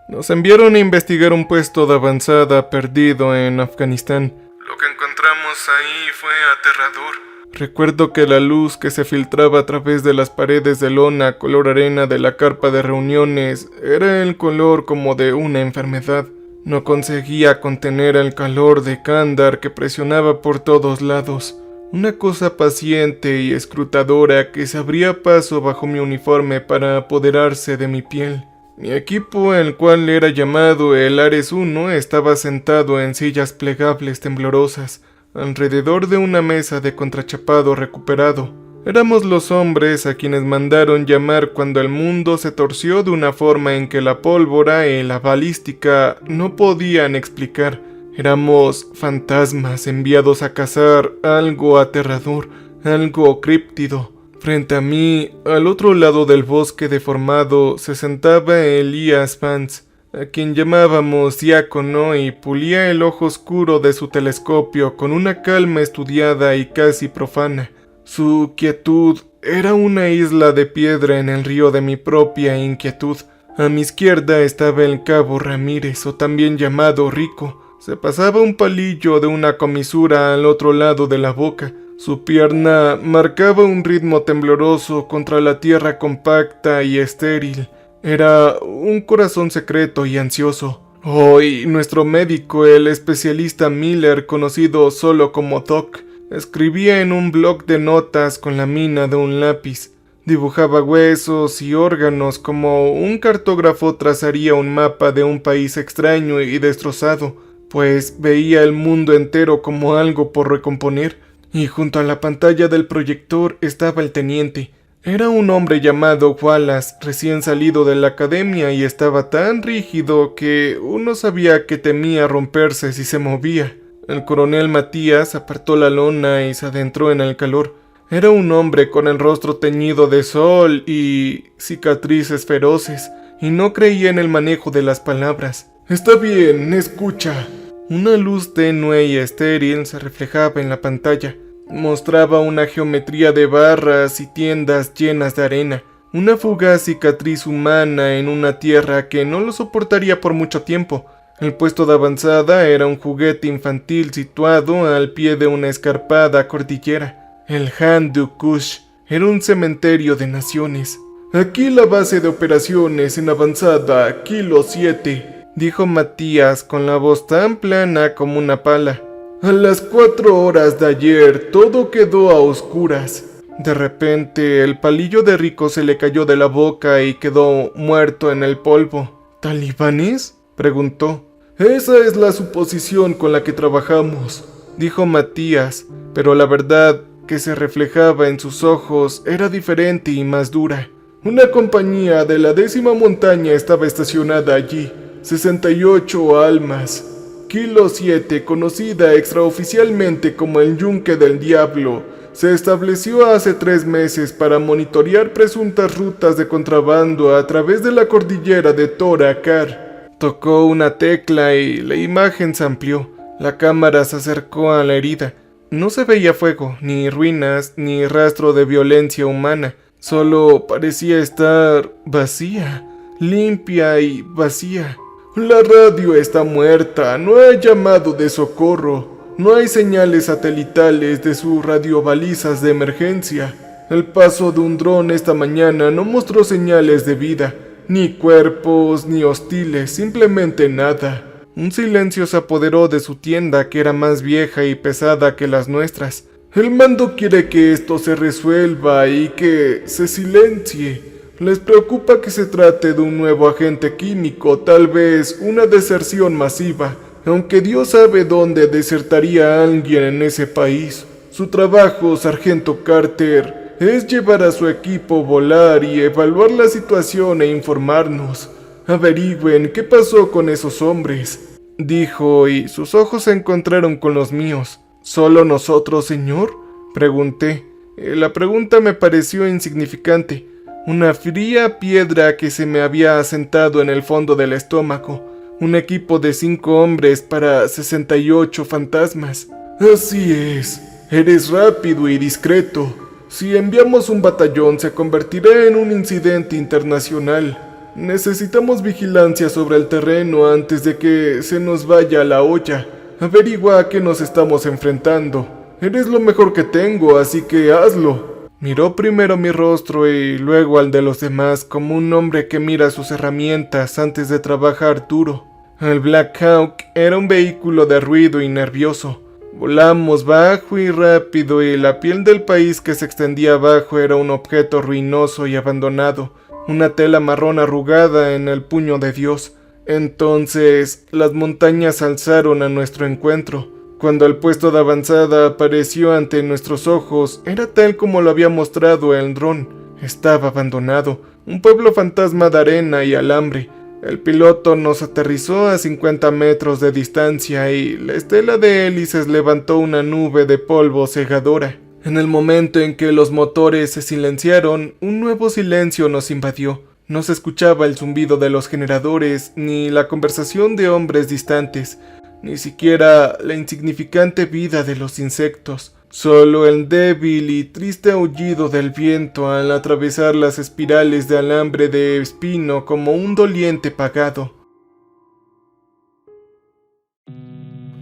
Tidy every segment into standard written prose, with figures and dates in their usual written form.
Nos enviaron a investigar un puesto de avanzada perdido en Afganistán. Lo que encontramos ahí fue aterrador. Recuerdo que la luz que se filtraba a través de las paredes de lona color arena de la carpa de reuniones era el color como de una enfermedad. No conseguía contener el calor de Kandar que presionaba por todos lados. Una cosa paciente y escrutadora que se abría paso bajo mi uniforme para apoderarse de mi piel. Mi equipo, el cual era llamado el Ares 1, estaba sentado en sillas plegables temblorosas, alrededor de una mesa de contrachapado recuperado. Éramos los hombres a quienes mandaron llamar cuando el mundo se torció de una forma en que la pólvora y la balística no podían explicar. Éramos fantasmas enviados a cazar algo aterrador, algo críptido. Frente a mí, al otro lado del bosque deformado, se sentaba Elías Vance, a quien llamábamos diácono, y pulía el ojo oscuro de su telescopio con una calma estudiada y casi profana. Su quietud era una isla de piedra en el río de mi propia inquietud. A mi izquierda estaba el cabo Ramírez, o también llamado Rico. Se pasaba un palillo de una comisura al otro lado de la boca. Su pierna marcaba un ritmo tembloroso contra la tierra compacta y estéril. Era un corazón secreto y ansioso. Hoy, nuestro médico, el especialista Miller, conocido solo como Doc, escribía en un bloc de notas con la mina de un lápiz. Dibujaba huesos y órganos como un cartógrafo trazaría un mapa de un país extraño y destrozado, pues veía el mundo entero como algo por recomponer. Y junto a la pantalla del proyector estaba el teniente. Era un hombre llamado Wallace, recién salido de la academia, y estaba tan rígido que uno sabía que temía romperse si se movía. El coronel Matías apartó la lona y se adentró en el calor. Era un hombre con el rostro teñido de sol y cicatrices feroces, y no creía en el manejo de las palabras. «Está bien, escucha». Una luz tenue y estéril se reflejaba en la pantalla. Mostraba una geometría de barras y tiendas llenas de arena. Una fugaz cicatriz humana en una tierra que no lo soportaría por mucho tiempo. El puesto de avanzada era un juguete infantil situado al pie de una escarpada cordillera. El Hindu Kush era un cementerio de naciones. «Aquí la base de operaciones en avanzada, Kilo 7», dijo Matías con la voz tan plana como una pala. «A las 4 horas de ayer todo quedó a oscuras». De repente el palillo de Rico se le cayó de la boca y quedó muerto en el polvo. «¿Talibanes?», preguntó. «Esa es la suposición con la que trabajamos», dijo Matías, pero la verdad que se reflejaba en sus ojos era diferente y más dura. «Una compañía de la 10ª montaña estaba estacionada allí. 68 almas. Kilo 7, conocida extraoficialmente como el Yunque del Diablo, se estableció hace 3 meses para monitorear presuntas rutas de contrabando a través de la cordillera de Torakar». Tocó una tecla y la imagen se amplió. La cámara se acercó a la herida. No se veía fuego, ni ruinas, ni rastro de violencia humana. Solo parecía estar vacía, limpia y vacía. «La radio está muerta, no hay llamado de socorro, no hay señales satelitales de sus radiobalizas de emergencia. El paso de un dron esta mañana no mostró señales de vida, ni cuerpos, ni hostiles, simplemente nada». Un silencio se apoderó de su tienda, que era más vieja y pesada que las nuestras. «El mando quiere que esto se resuelva y que se silencie. Les preocupa que se trate de un nuevo agente químico, tal vez una deserción masiva, aunque Dios sabe dónde desertaría alguien en ese país. Su trabajo, sargento Carter, es llevar a su equipo, volar y evaluar la situación e informarnos. Averigüen qué pasó con esos hombres», dijo, y sus ojos se encontraron con los míos. «¿Solo nosotros, señor?», pregunté. La pregunta me pareció insignificante. Una fría piedra que se me había asentado en el fondo del estómago. Un equipo de 5 hombres para 68 fantasmas. «Así es. Eres rápido y discreto. Si enviamos un batallón se convertirá en un incidente internacional. Necesitamos vigilancia sobre el terreno antes de que se nos vaya la olla. Averigua a qué nos estamos enfrentando. Eres lo mejor que tengo, así que hazlo. Miró primero mi rostro y luego al de los demás como un hombre que mira sus herramientas antes de trabajar duro. El Black Hawk era un vehículo de ruido y nervioso. Volamos bajo y rápido y la piel del país que se extendía abajo era un objeto ruinoso y abandonado, una tela marrón arrugada en el puño de Dios. Entonces, las montañas alzaron a nuestro encuentro. Cuando el puesto de avanzada apareció ante nuestros ojos, era tal como lo había mostrado el dron. Estaba abandonado, un pueblo fantasma de arena y alambre. El piloto nos aterrizó a 50 metros de distancia y la estela de hélices levantó una nube de polvo cegadora. En el momento en que los motores se silenciaron, un nuevo silencio nos invadió. No se escuchaba el zumbido de los generadores, ni la conversación de hombres distantes, ni siquiera la insignificante vida de los insectos. Solo el débil y triste aullido del viento al atravesar las espirales de alambre de espino como un doliente pagado.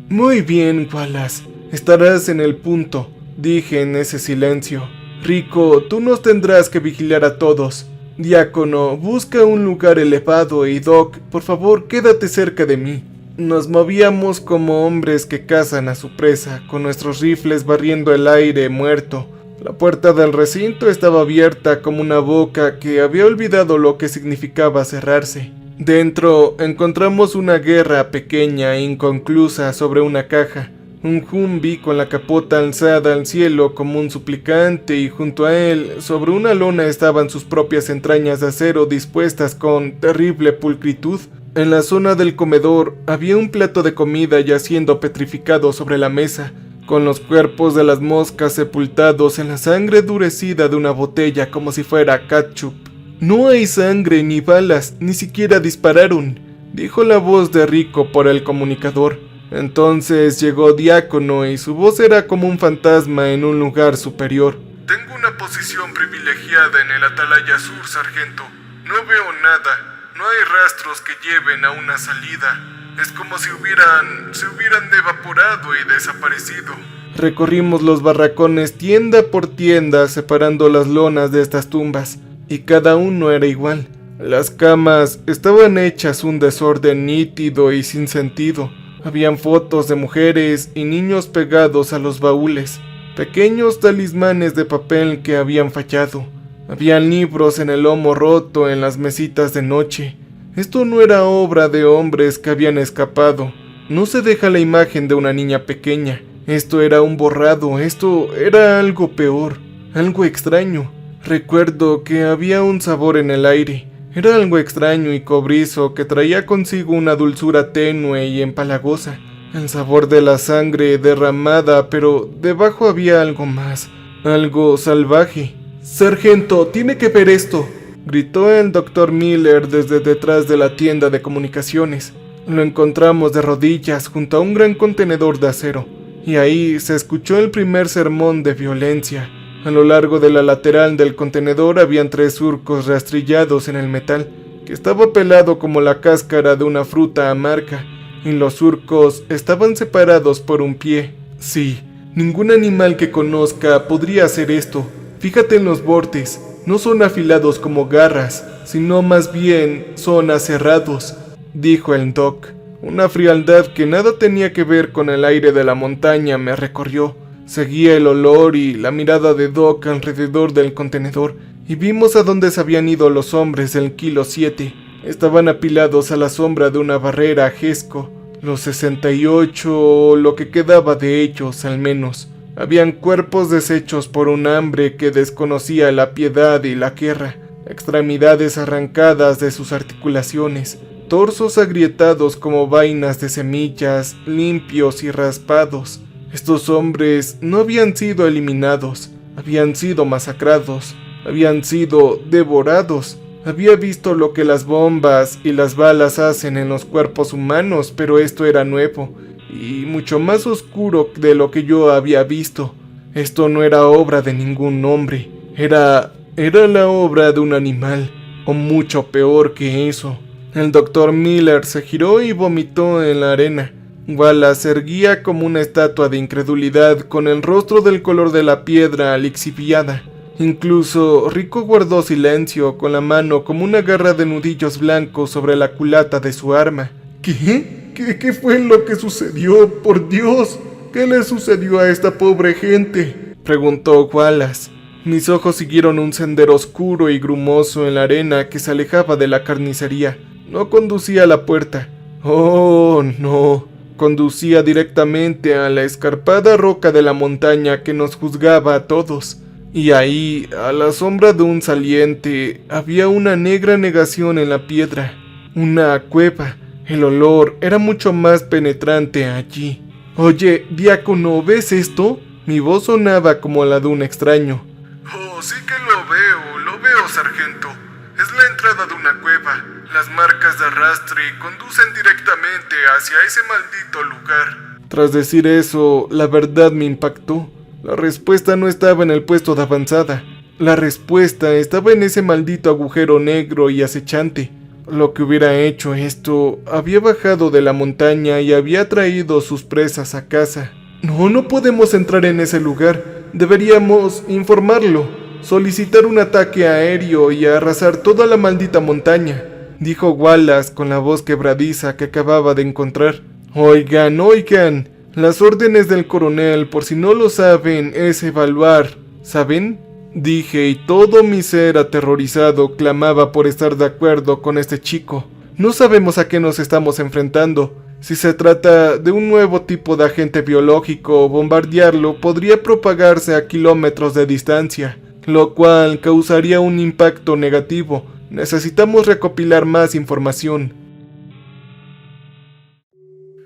Muy bien, Wallace, estarás en el punto, dije en ese silencio. Rico, tú nos tendrás que vigilar a todos. Diácono, busca un lugar elevado y Doc, por favor, quédate cerca de mí. Nos movíamos como hombres que cazan a su presa, con nuestros rifles barriendo el aire muerto. La puerta del recinto estaba abierta como una boca que había olvidado lo que significaba cerrarse. Dentro encontramos una guerra pequeña e inconclusa sobre una caja. Un Humvee con la capota alzada al cielo como un suplicante y junto a él, sobre una lona estaban sus propias entrañas de acero dispuestas con terrible pulcritud. En la zona del comedor había un plato de comida yaciendo petrificado sobre la mesa, con los cuerpos de las moscas sepultados en la sangre endurecida de una botella como si fuera ketchup. No hay sangre ni balas, ni siquiera dispararon, dijo la voz de Rico por el comunicador. Entonces llegó Diácono y su voz era como un fantasma en un lugar superior. Tengo una posición privilegiada en el Atalaya Sur, sargento. No veo nada. No hay rastros que lleven a una salida. Es como si se hubieran evaporado y desaparecido. Recorrimos los barracones tienda por tienda separando las lonas de estas tumbas, y cada uno era igual. Las camas estaban hechas un desorden nítido y sin sentido. Habían fotos de mujeres y niños pegados a los baúles, pequeños talismanes de papel que habían fallado. Habían libros en el lomo roto en las mesitas de noche. Esto no era obra de hombres que habían escapado. No se deja la imagen de una niña pequeña. Esto era un borrado, esto era algo peor, algo extraño. Recuerdo que había un sabor en el aire. Era algo extraño y cobrizo que traía consigo una dulzura tenue y empalagosa. El sabor de la sangre derramada, pero debajo había algo más, algo salvaje. «Sargento, tiene que ver esto», gritó el Dr. Miller desde detrás de la tienda de comunicaciones. Lo encontramos de rodillas junto a un gran contenedor de acero, y ahí se escuchó el primer sermón de violencia. A lo largo de la lateral del contenedor habían 3 surcos rastrillados en el metal, que estaba pelado como la cáscara de una fruta amarga, y los surcos estaban separados por un pie. Sí, ningún animal que conozca podría hacer esto. Fíjate en los bordes, no son afilados como garras, sino más bien son aserrados, dijo el Doc. Una frialdad que nada tenía que ver con el aire de la montaña me recorrió. Seguía el olor y la mirada de Doc alrededor del contenedor, y vimos a dónde se habían ido los hombres del Kilo 7. Estaban apilados a la sombra de una barrera Jesco, los 68 o lo que quedaba de ellos al menos. Habían cuerpos deshechos por un hambre que desconocía la piedad y la guerra, extremidades arrancadas de sus articulaciones, torsos agrietados como vainas de semillas, limpios y raspados. Estos hombres no habían sido eliminados, habían sido masacrados, habían sido devorados. Había visto lo que las bombas y las balas hacen en los cuerpos humanos, pero esto era nuevo y mucho más oscuro de lo que yo había visto. Esto no era obra de ningún hombre, era la obra de un animal. o mucho peor que eso. El doctor Miller se giró y vomitó en la arena. Wallace se erguía como una estatua de incredulidad, con el rostro del color de la piedra lixiviada. Incluso Rico guardó silencio, con la mano como una garra de nudillos blancos sobre la culata de su arma. ¿Qué fue lo que sucedió? ¡Por Dios! ¿Qué le sucedió a esta pobre gente?, preguntó Wallace. Mis ojos siguieron un sendero oscuro y grumoso en la arena que se alejaba de la carnicería. No conducía a la puerta. Oh, no. Conducía directamente a la escarpada roca de la montaña que nos juzgaba a todos. Y ahí, a la sombra de un saliente, había una negra negación en la piedra. Una cueva. El olor era mucho más penetrante allí. Oye, diácono, ¿ves esto? Mi voz sonaba como la de un extraño. Oh, sí que lo veo, sargento. Es la entrada de una cueva. Las marcas de arrastre conducen directamente hacia ese maldito lugar. Tras decir eso, la verdad me impactó. La respuesta no estaba en el puesto de avanzada. La respuesta estaba en ese maldito agujero negro y acechante. Lo que hubiera hecho esto, había bajado de la montaña y había traído sus presas a casa. No podemos entrar en ese lugar. Deberíamos informarlo, solicitar un ataque aéreo y arrasar toda la maldita montaña, dijo Wallace con la voz quebradiza que acababa de encontrar. Oigan, las órdenes del coronel, por si no lo saben, es evaluar, ¿saben? Dije, y todo mi ser aterrorizado clamaba por estar de acuerdo con este chico. No sabemos a qué nos estamos enfrentando. Si se trata de un nuevo tipo de agente biológico, bombardearlo podría propagarse a kilómetros de distancia, lo cual causaría un impacto negativo. Necesitamos recopilar más información.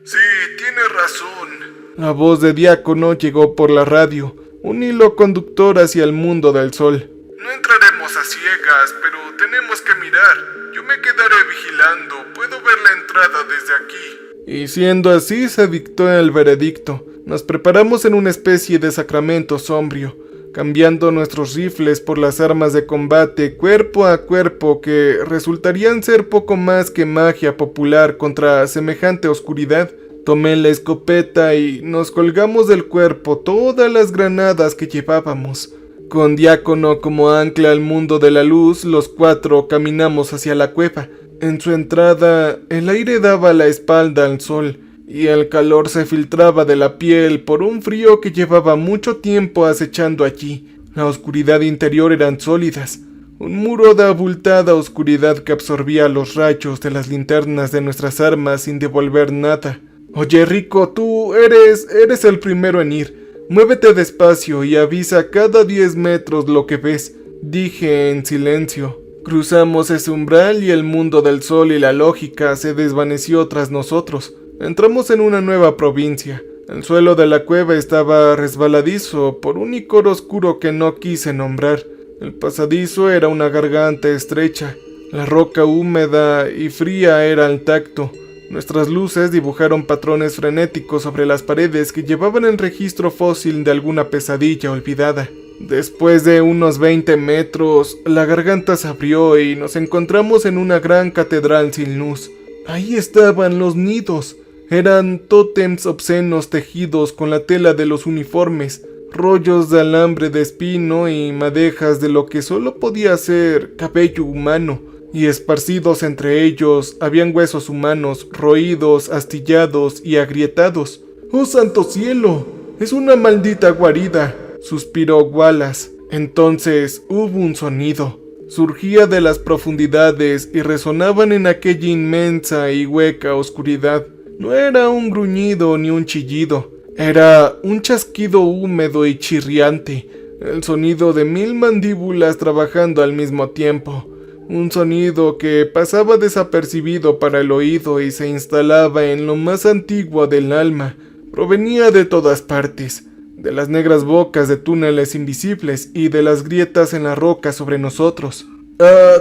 Sí, tiene razón. La voz de Diácono llegó por la radio, un hilo conductor hacia el mundo del sol. No entraremos a ciegas, pero tenemos que mirar. Yo me quedaré vigilando. Puedo ver la entrada desde aquí. Y siendo así, se dictó el veredicto. Nos preparamos en una especie de sacramento sombrío, cambiando nuestros rifles por las armas de combate cuerpo a cuerpo que resultarían ser poco más que magia popular contra semejante oscuridad. Tomé la escopeta y nos colgamos del cuerpo todas las granadas que llevábamos. Con Diácono como ancla al mundo de la luz, los cuatro caminamos hacia la cueva. En su entrada, el aire daba la espalda al sol, y el calor se filtraba de la piel por un frío que llevaba mucho tiempo acechando allí. La oscuridad interior eran sólidas, un muro de abultada oscuridad que absorbía los rayos de las linternas de nuestras armas sin devolver nada. Oye, Rico, tú eres el primero en ir. Muévete despacio y avisa cada 10 metros lo que ves, dije en silencio. Cruzamos ese umbral y el mundo del sol y la lógica se desvaneció tras nosotros. Entramos en una nueva provincia. El suelo de la cueva estaba resbaladizo por un icor oscuro que no quise nombrar. El pasadizo era una garganta estrecha. La roca húmeda y fría era al tacto. Nuestras luces dibujaron patrones frenéticos sobre las paredes que llevaban el registro fósil de alguna pesadilla olvidada. Después de unos 20 metros, la garganta se abrió y nos encontramos en una gran catedral sin luz. Ahí estaban los nidos. Eran tótems obscenos tejidos con la tela de los uniformes, rollos de alambre de espino y madejas de lo que solo podía ser cabello humano, y esparcidos entre ellos habían huesos humanos roídos, astillados y agrietados. ¡Oh, santo cielo! ¡Es una maldita guarida!, suspiró Wallace. Entonces hubo un sonido. Surgía de las profundidades y resonaban en aquella inmensa y hueca oscuridad. No era un gruñido ni un chillido. Era un chasquido húmedo y chirriante. El sonido de 1000 mandíbulas trabajando al mismo tiempo. Un sonido que pasaba desapercibido para el oído y se instalaba en lo más antiguo del alma. Provenía de todas partes. De las negras bocas de túneles invisibles y de las grietas en la roca sobre nosotros.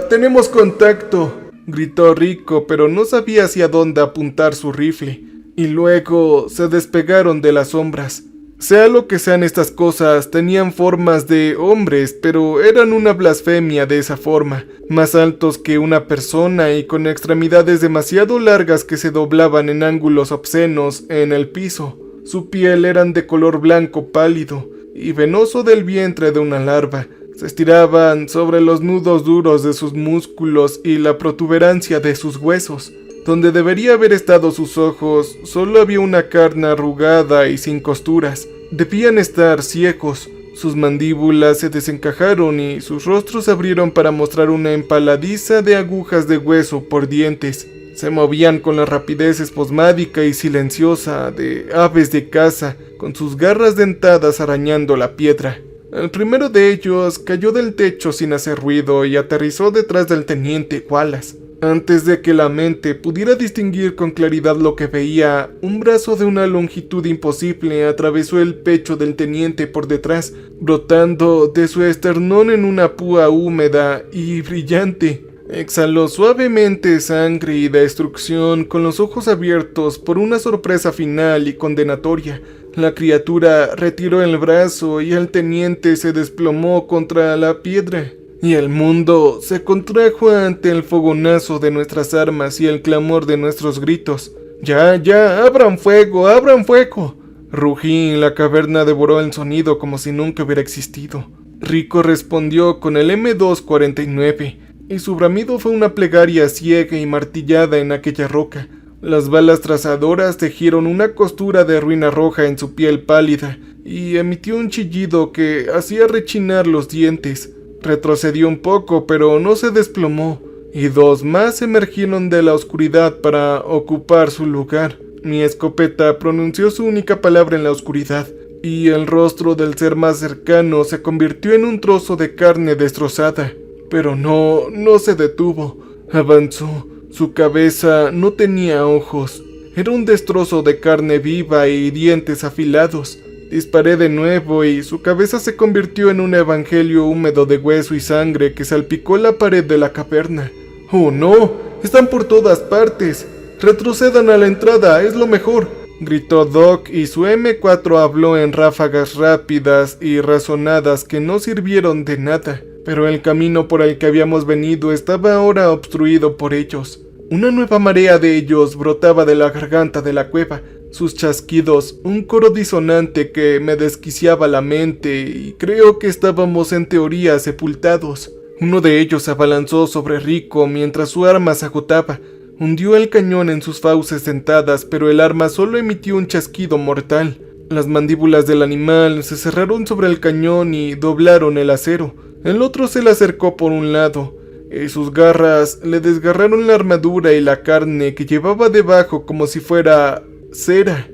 «Tenemos contacto», gritó Rico, pero no sabía hacia dónde apuntar su rifle. Y luego se despegaron de las sombras. Sea lo que sean estas cosas, tenían formas de hombres, pero eran una blasfemia de esa forma, más altos que una persona y con extremidades demasiado largas que se doblaban en ángulos obscenos en el piso. Su piel eran de color blanco pálido y venoso del vientre de una larva. Se estiraban sobre los nudos duros de sus músculos y la protuberancia de sus huesos. Donde debería haber estado sus ojos, solo había una carne arrugada y sin costuras. Debían estar ciegos. Sus mandíbulas se desencajaron y sus rostros se abrieron para mostrar una empaladiza de agujas de hueso por dientes. Se movían con la rapidez espasmádica y silenciosa de aves de caza, con sus garras dentadas arañando la piedra. El primero de ellos cayó del techo sin hacer ruido y aterrizó detrás del teniente Wallace. Antes de que la mente pudiera distinguir con claridad lo que veía, un brazo de una longitud imposible atravesó el pecho del teniente por detrás, brotando de su esternón en una púa húmeda y brillante. Exhaló suavemente sangre y destrucción con los ojos abiertos por una sorpresa final y condenatoria. La criatura retiró el brazo y el teniente se desplomó contra la piedra. Y el mundo se contrajo ante el fogonazo de nuestras armas y el clamor de nuestros gritos. ¡Ya, ya! ¡Abran fuego! ¡Abran fuego! Rugí y la caverna devoró el sonido como si nunca hubiera existido. Rico respondió con el M249, y su bramido fue una plegaria ciega y martillada en aquella roca. Las balas trazadoras tejieron una costura de ruina roja en su piel pálida, y emitió un chillido que hacía rechinar los dientes. Retrocedió un poco, pero no se desplomó, y dos más emergieron de la oscuridad para ocupar su lugar. Mi escopeta pronunció su única palabra en la oscuridad, y el rostro del ser más cercano se convirtió en un trozo de carne destrozada. Pero no se detuvo. Avanzó. Su cabeza no tenía ojos. Era un destrozo de carne viva y dientes afilados. Disparé de nuevo y su cabeza se convirtió en un evangelio húmedo de hueso y sangre que salpicó la pared de la caverna. ¡Oh no! ¡Están por todas partes! ¡Retrocedan a la entrada! ¡Es lo mejor!, gritó Doc, y su M4 habló en ráfagas rápidas y razonadas que no sirvieron de nada. Pero el camino por el que habíamos venido estaba ahora obstruido por ellos. Una nueva marea de ellos brotaba de la garganta de la cueva. Sus chasquidos, un coro disonante que me desquiciaba la mente, y creo que estábamos en teoría sepultados. Uno de ellos se abalanzó sobre Rico mientras su arma se agotaba. Hundió el cañón en sus fauces dentadas, pero el arma solo emitió un chasquido mortal. Las mandíbulas del animal se cerraron sobre el cañón y doblaron el acero. El otro se le acercó por un lado, y sus garras le desgarraron la armadura y la carne que llevaba debajo como si fuera cera.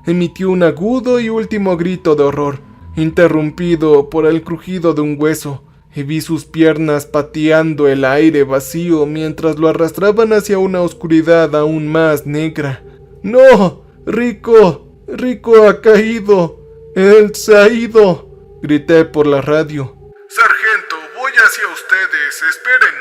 Emitió un agudo y último grito de horror, interrumpido por el crujido de un hueso, y vi sus piernas pateando el aire vacío mientras lo arrastraban hacia una oscuridad aún más negra. ¡No! ¡Rico! ¡Rico ha caído! ¡Él se ha ido!, grité por la radio. Sargento, voy hacia ustedes, esperen,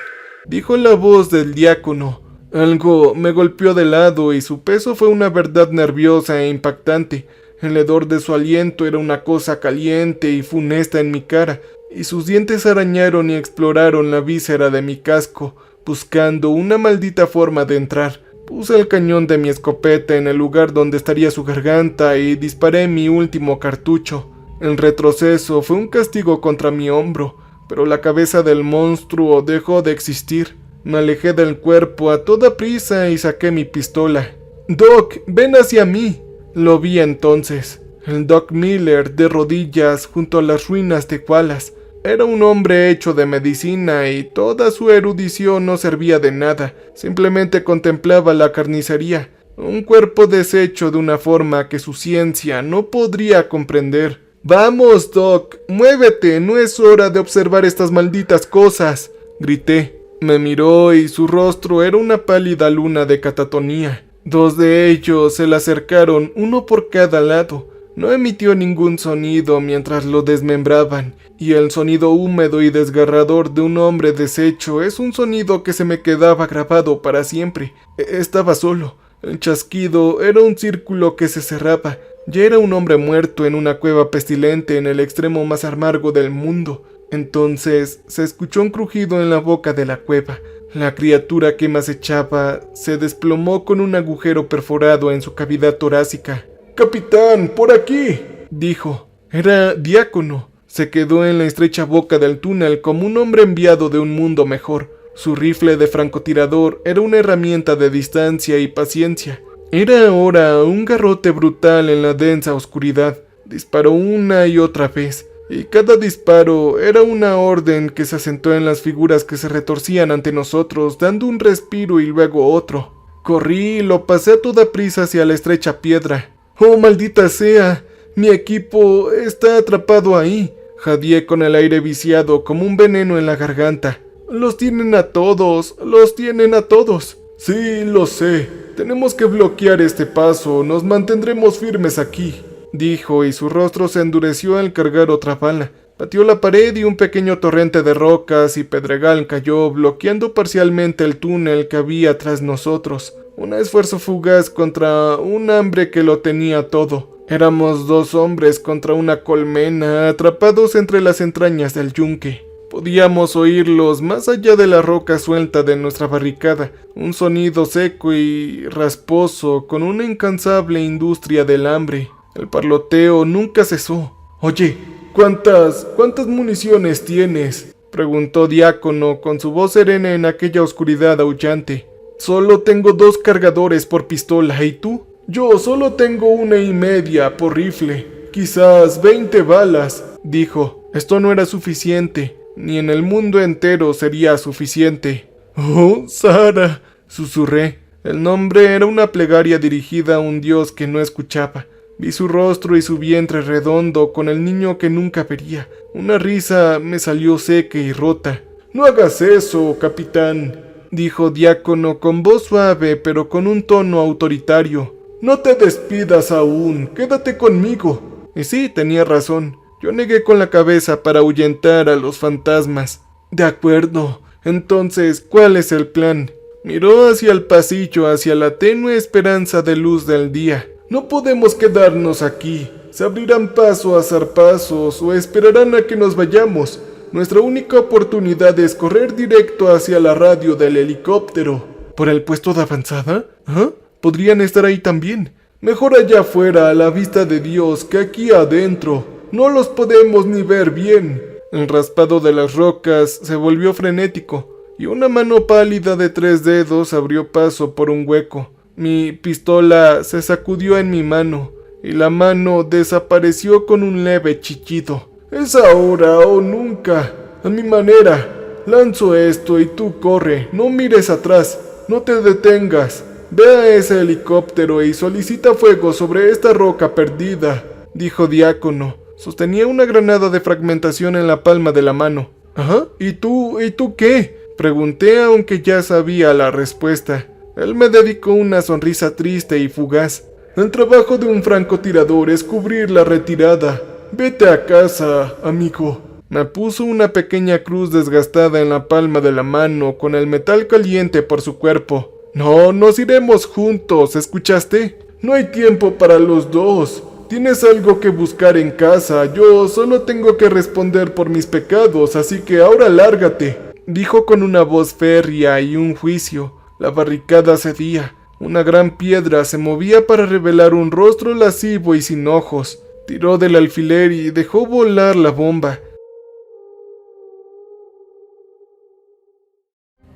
dijo la voz del diácono. Algo me golpeó de lado y su peso fue una verdad nerviosa e impactante. El hedor de su aliento era una cosa caliente y funesta en mi cara, y sus dientes arañaron y exploraron la víscera de mi casco, buscando una maldita forma de entrar. Puse el cañón de mi escopeta en el lugar donde estaría su garganta y disparé mi último cartucho. El retroceso fue un castigo contra mi hombro, pero la cabeza del monstruo dejó de existir. Me alejé del cuerpo a toda prisa y saqué mi pistola. «Doc, ven hacia mí». Lo vi entonces. El Doc Miller de rodillas junto a las ruinas de Wallace. Era un hombre hecho de medicina y toda su erudición no servía de nada. Simplemente contemplaba la carnicería. Un cuerpo deshecho de una forma que su ciencia no podría comprender. «Vamos, Doc, muévete, no es hora de observar estas malditas cosas», grité. Me miró y su rostro era una pálida luna de catatonía. Dos de ellos se le acercaron, uno por cada lado. No emitió ningún sonido mientras lo desmembraban, y el sonido húmedo y desgarrador de un hombre deshecho es un sonido que se me quedaba grabado para siempre. Estaba solo. El chasquido era un círculo que se cerraba. Ya era un hombre muerto en una cueva pestilente en el extremo más amargo del mundo. Entonces se escuchó un crujido en la boca de la cueva. La criatura que me acechaba se desplomó con un agujero perforado en su cavidad torácica. «Capitán, por aquí», dijo. Era Diácono. Se quedó en la estrecha boca del túnel como un hombre enviado de un mundo mejor. Su rifle de francotirador era una herramienta de distancia y paciencia. Era ahora un garrote brutal en la densa oscuridad. Disparó una y otra vez, y cada disparo era una orden que se asentó en las figuras que se retorcían ante nosotros, dando un respiro y luego otro. Corrí y lo pasé a toda prisa hacia la estrecha piedra. ¡Oh, maldita sea! Mi equipo está atrapado ahí. Jadeé con el aire viciado como un veneno en la garganta. Los tienen a todos, los tienen a todos. Sí, lo sé. Tenemos que bloquear este paso, nos mantendremos firmes aquí, dijo, y su rostro se endureció al cargar otra bala. Pateó la pared y un pequeño torrente de rocas y pedregal cayó, bloqueando parcialmente el túnel que había tras nosotros. Un esfuerzo fugaz contra un hambre que lo tenía todo. Éramos 2 hombres contra una colmena, atrapados entre las entrañas del yunque. Podíamos oírlos más allá de la roca suelta de nuestra barricada, un sonido seco y rasposo con una incansable industria del hambre. El parloteo nunca cesó. «Oye, ¿cuántas municiones tienes?», preguntó Diácono con su voz serena en aquella oscuridad aullante. «Solo tengo 2 cargadores por pistola, ¿y tú?». «Yo solo tengo 1.5 por rifle, quizás 20 balas», dijo. Esto no era suficiente, ni en el mundo entero sería suficiente. «Oh, Sara», susurré. El nombre era una plegaria dirigida a un dios que no escuchaba. Vi su rostro y su vientre redondo con el niño que nunca vería. Una risa me salió seca y rota. «No hagas eso, capitán», dijo Diácono con voz suave pero con un tono autoritario. «No te despidas aún, quédate conmigo». Y sí, tenía razón. Yo negué con la cabeza para ahuyentar a los fantasmas. «De acuerdo. Entonces, ¿cuál es el plan?». Miró hacia el pasillo, hacia la tenue esperanza de luz del día. «No podemos quedarnos aquí. Se abrirán paso a zarpazos o esperarán a que nos vayamos. Nuestra única oportunidad es correr directo hacia la radio del helicóptero». ¿Por el puesto de avanzada? ¿Ah? Podrían estar ahí también. «Mejor allá afuera a la vista de Dios que aquí adentro. No los podemos ni ver bien». El raspado de las rocas se volvió frenético, y una mano pálida de 3 dedos abrió paso por un hueco. Mi pistola se sacudió en mi mano, y la mano desapareció con un leve chillido. «Es ahora o nunca. A mi manera. Lanzo esto y tú corre. No mires atrás. No te detengas. Ve a ese helicóptero y solicita fuego sobre esta roca perdida», dijo Diácono. Sostenía una granada de fragmentación en la palma de la mano. «Ajá. ¿Y tú qué?», pregunté, aunque ya sabía la respuesta. Él me dedicó una sonrisa triste y fugaz. «El trabajo de un francotirador es cubrir la retirada. Vete a casa, amigo». Me puso una pequeña cruz desgastada en la palma de la mano, con el metal caliente por su cuerpo. «No, nos iremos juntos, ¿escuchaste? No hay tiempo para los dos. Tienes algo que buscar en casa. Yo solo tengo que responder por mis pecados, así que ahora lárgate», dijo con una voz férrea y un juicio. La barricada cedía. Una gran piedra se movía para revelar un rostro lascivo y sin ojos. Tiró del alfiler y dejó volar la bomba.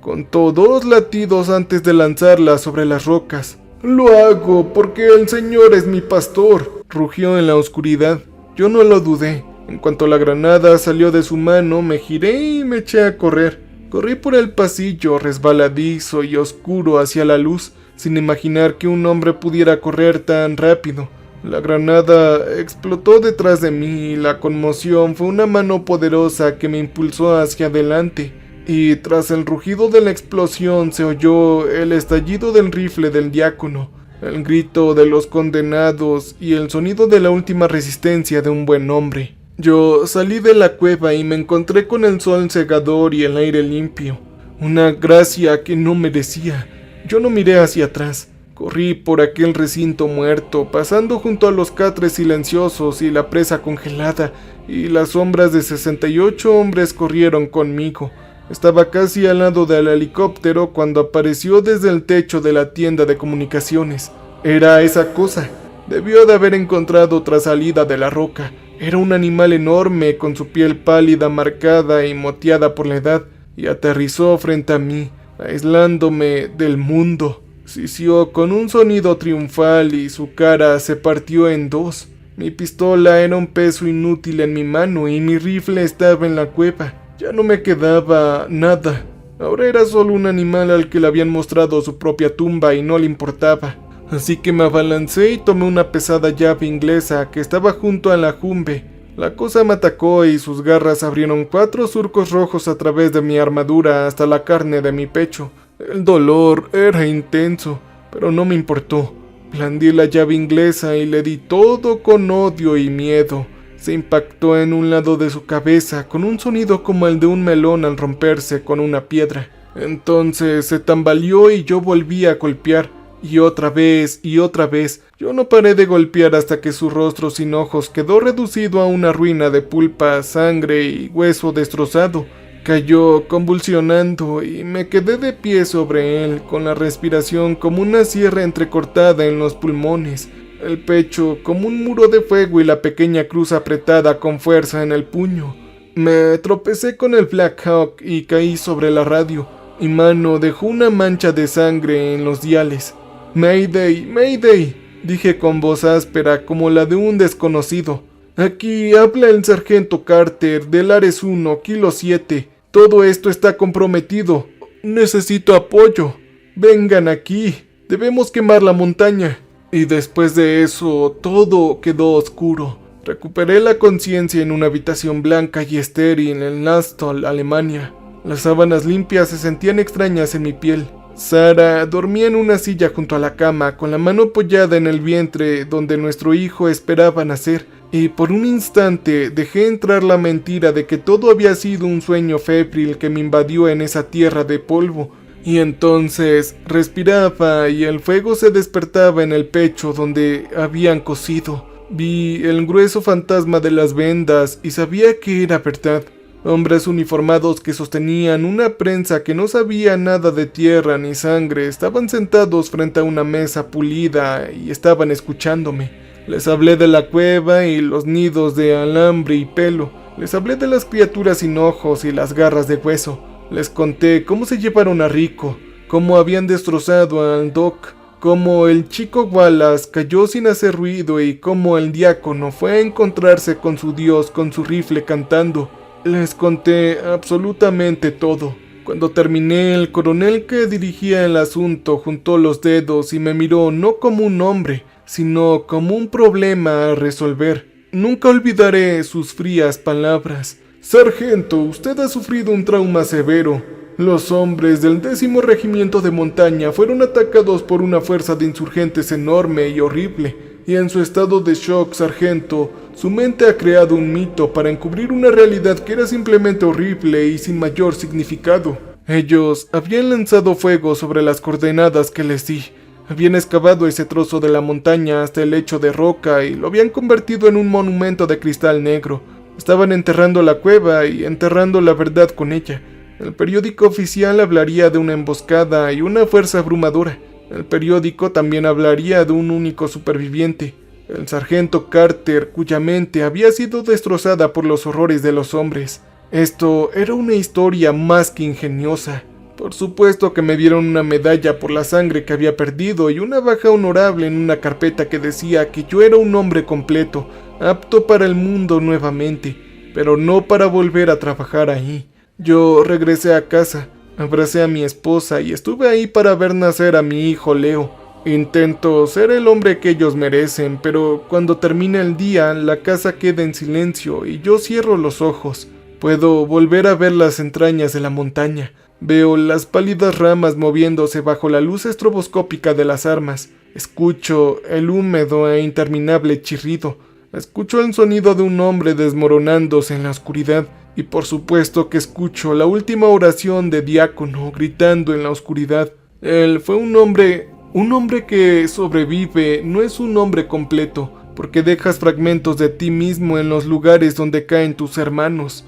Contó 2 latidos antes de lanzarla sobre las rocas. «Lo hago porque el Señor es mi pastor», rugió en la oscuridad. Yo no lo dudé. En cuanto la granada salió de su mano, me giré y me eché a correr. Corrí por el pasillo resbaladizo y oscuro hacia la luz, sin imaginar que un hombre pudiera correr tan rápido. La granada explotó detrás de mí y la conmoción fue una mano poderosa que me impulsó hacia adelante. Y tras el rugido de la explosión se oyó el estallido del rifle del Diácono, el grito de los condenados y el sonido de la última resistencia de un buen hombre. Yo salí de la cueva y me encontré con el sol cegador y el aire limpio, una gracia que no merecía. Yo no miré hacia atrás. Corrí por aquel recinto muerto, pasando junto a los catres silenciosos y la presa congelada, y las sombras de 68 hombres corrieron conmigo. Estaba casi al lado del helicóptero cuando apareció desde el techo de la tienda de comunicaciones. Era esa cosa. Debió de haber encontrado otra salida de la roca. Era un animal enorme con su piel pálida, marcada y moteada por la edad, y aterrizó frente a mí, aislándome del mundo. Sisió con un sonido triunfal y su cara se partió en dos. Mi pistola era un peso inútil en mi mano y mi rifle estaba en la cueva. Ya no me quedaba nada. Ahora era solo un animal al que le habían mostrado su propia tumba y no le importaba. Así que me abalancé y tomé una pesada llave inglesa que estaba junto a la jumbe. La cosa me atacó y sus garras abrieron 4 surcos rojos a través de mi armadura hasta la carne de mi pecho. El dolor era intenso, pero no me importó. Blandí la llave inglesa y le di todo con odio y miedo. Se impactó en un lado de su cabeza con un sonido como el de un melón al romperse con una piedra. Entonces se tambaleó y yo volví a golpear. Y otra vez y otra vez. Yo no paré de golpear hasta que su rostro sin ojos quedó reducido a una ruina de pulpa, sangre y hueso destrozado. Cayó convulsionando y me quedé de pie sobre él, con la respiración como una sierra entrecortada en los pulmones, el pecho como un muro de fuego y la pequeña cruz apretada con fuerza en el puño. Me tropecé con el Black Hawk y caí sobre la radio. Mi mano dejó una mancha de sangre en los diales. «Mayday, Mayday», dije con voz áspera como la de un desconocido. «Aquí habla el sargento Carter del Ares 1, Kilo 7. Todo esto está comprometido. Necesito apoyo. Vengan aquí. Debemos quemar la montaña». Y después de eso, todo quedó oscuro. Recuperé la conciencia en una habitación blanca y estéril en Nassau, Alemania. Las sábanas limpias se sentían extrañas en mi piel. Sara dormía en una silla junto a la cama, con la mano apoyada en el vientre donde nuestro hijo esperaba nacer, y por un instante dejé entrar la mentira de que todo había sido un sueño febril que me invadió en esa tierra de polvo. Y entonces respiraba y el fuego se despertaba en el pecho donde habían cosido. Vi el grueso fantasma de las vendas y sabía que era verdad. Hombres uniformados que sostenían una prensa que no sabía nada de tierra ni sangre estaban sentados frente a una mesa pulida y estaban escuchándome. Les hablé de la cueva y los nidos de alambre y pelo. Les hablé de las criaturas sin ojos y las garras de hueso. Les conté cómo se llevaron a Rico, cómo habían destrozado al Doc, cómo el chico Wallace cayó sin hacer ruido y cómo el diácono fue a encontrarse con su Dios con su rifle cantando. Les conté absolutamente todo. Cuando terminé, el coronel que dirigía el asunto juntó los dedos y me miró no como un hombre, sino como un problema a resolver. Nunca olvidaré sus frías palabras. «Sargento, usted ha sufrido un trauma severo. Los hombres del 10º Regimiento de Montaña fueron atacados por una fuerza de insurgentes enorme y horrible, y en su estado de shock, sargento, su mente ha creado un mito para encubrir una realidad que era simplemente horrible y sin mayor significado. Ellos habían lanzado fuego sobre las coordenadas que les di. Habían excavado ese trozo de la montaña hasta el lecho de roca y lo habían convertido en un monumento de cristal negro. Estaban enterrando la cueva y enterrando la verdad con ella. El periódico oficial hablaría de una emboscada y una fuerza abrumadora. El periódico también hablaría de un único superviviente, el sargento Carter, cuya mente había sido destrozada por los horrores de los hombres. Esto era una historia más que ingeniosa. Por supuesto que me dieron una medalla por la sangre que había perdido y una baja honorable en una carpeta que decía que yo era un hombre completo, apto para el mundo nuevamente, pero no para volver a trabajar ahí. Yo regresé a casa, abracé a mi esposa y estuve ahí para ver nacer a mi hijo Leo. Intento ser el hombre que ellos merecen, pero cuando termina el día, la casa queda en silencio y yo cierro los ojos. Puedo volver a ver las entrañas de la montaña. Veo las pálidas ramas moviéndose bajo la luz estroboscópica de las armas. Escucho el húmedo e interminable chirrido. Escucho el sonido de un hombre desmoronándose en la oscuridad. Y por supuesto que escucho la última oración de diácono gritando en la oscuridad. Él fue un hombre Un hombre que sobrevive no es un hombre completo, porque dejas fragmentos de ti mismo en los lugares donde caen tus hermanos.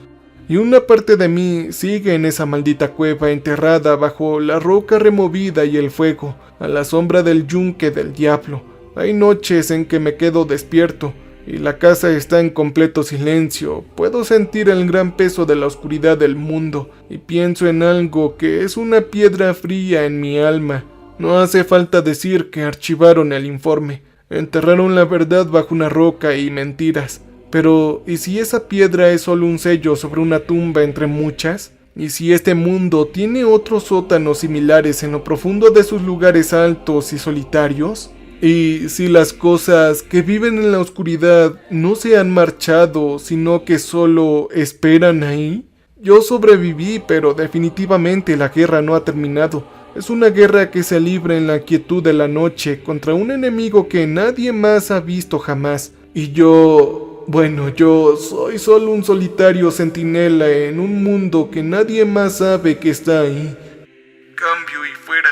Y una parte de mí sigue en esa maldita cueva enterrada bajo la roca removida y el fuego, a la sombra del yunque del diablo. Hay noches en que me quedo despierto, y la casa está en completo silencio. Puedo sentir el gran peso de la oscuridad del mundo, y pienso en algo que es una piedra fría en mi alma. No hace falta decir que archivaron el informe, enterraron la verdad bajo una roca y mentiras. Pero, ¿y si esa piedra es solo un sello sobre una tumba entre muchas? ¿Y si este mundo tiene otros sótanos similares en lo profundo de sus lugares altos y solitarios? ¿Y si las cosas que viven en la oscuridad no se han marchado, sino que solo esperan ahí? Yo sobreviví, pero definitivamente la guerra no ha terminado. Es una guerra que se libra en la quietud de la noche contra un enemigo que nadie más ha visto jamás. Y yo soy solo un solitario centinela en un mundo que nadie más sabe que está ahí. Cambio y fuera.